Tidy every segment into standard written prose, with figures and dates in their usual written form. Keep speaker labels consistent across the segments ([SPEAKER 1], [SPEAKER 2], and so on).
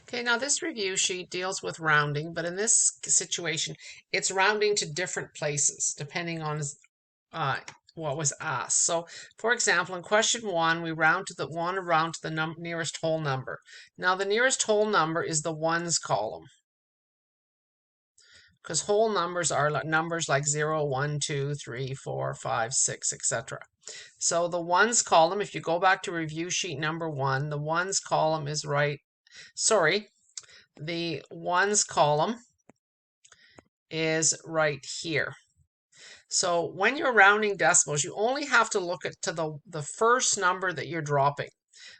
[SPEAKER 1] Okay, now this review sheet deals with rounding, but in this situation, it's rounding to different places depending on uh, what was asked. So, for example, in question 1, we want to round to the nearest whole number. Now, the nearest whole number is the ones column, because whole numbers are numbers like 0, 1, 2, 3, 4, 5, 6, etc. So the ones column, if you go back to review sheet number 1, the ones column is the ones column is right here. So when you're rounding decimals, you only have to look to the first number that you're dropping.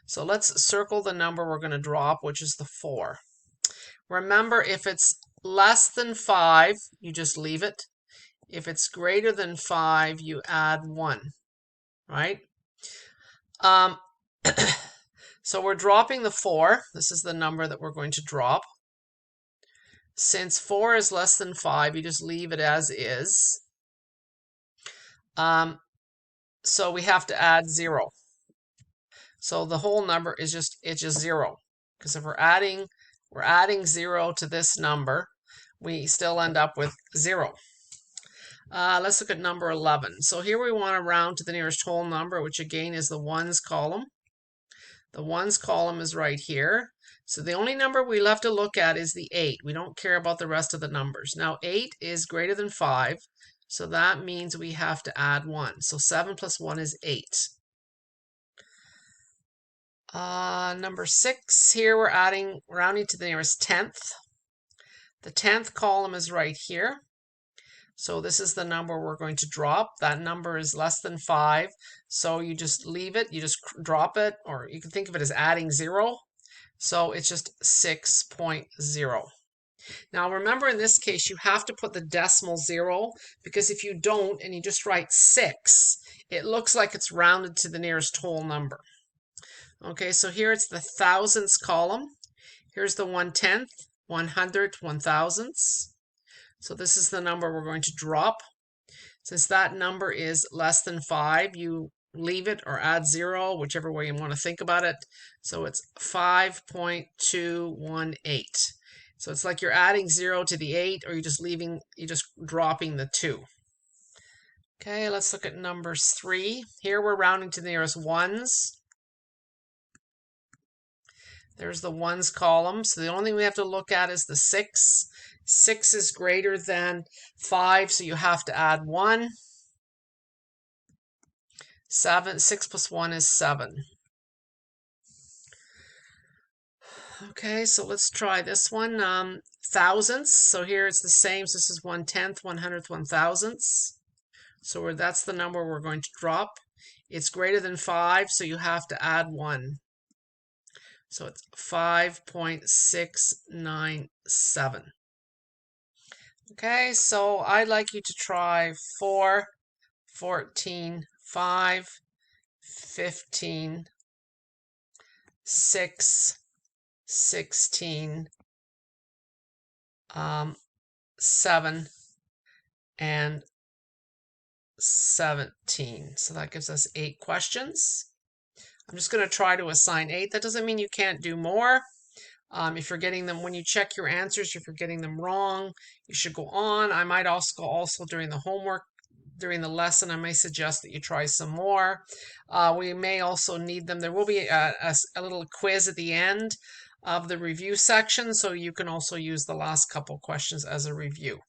[SPEAKER 1] So let's circle the number we're going to drop, which is the 4. Remember, if it's less than 5, you just leave it. If it's greater than 5, you add 1, right? So we're dropping the 4. This is the number that we're going to drop. Since 4 is less than 5, you just leave it as is. So we have to add 0. So the whole number is just 0. Because if we're adding 0 to this number, we still end up with 0. Let's look at number 11. So here we want to round to the nearest whole number, which again is the ones column. The ones column is right here. So the only number we left to look at is the 8. We don't care about the rest of the numbers. Now 8 is greater than 5, so that means we have to add 1. So 7 plus 1 is 8. Number 6, here we're rounding to the nearest tenth. The 10th column is right here. So this is the number we're going to drop. That number is less than 5. So you just leave it, you just drop it, or you can think of it as adding 0. So it's just 6.0. Now remember, in this case, you have to put the decimal 0, because if you don't and you just write 6, it looks like it's rounded to the nearest whole number. Okay, so here it's the thousandths column. Here's the 1/10th, 100th, 1000ths. So this is the number we're going to drop. Since that number is less than 5, you leave it or add 0, whichever way you want to think about it. So it's 5.218. So it's like you're adding 0 to the 8, or you're just dropping the 2. Okay, let's look at number 3. Here we're rounding to the nearest ones. There's the ones column. So the only thing we have to look at is the 6. 6 is greater than 5, so you have to add 1. 6 plus 1 is 7. Okay, so let's try this one. Thousandths. So here it's the same. So this is 1/10th, 100th, 1000ths. So that's the number we're going to drop. It's greater than 5, so you have to add 1. So it's 5.697. Okay, so I'd like you to try 4, 14, 5, 15, 6, 16, 7, and 17. So that gives us 8 questions. I'm just going to try to assign 8. That doesn't mean you can't do more. If you're getting them, when you check your answers, if you're getting them wrong, you should go on. I might also during the homework, during the lesson, I may suggest that you try some more. We may also need them. There will be a little quiz at the end of the review section, so you can also use the last couple questions as a review.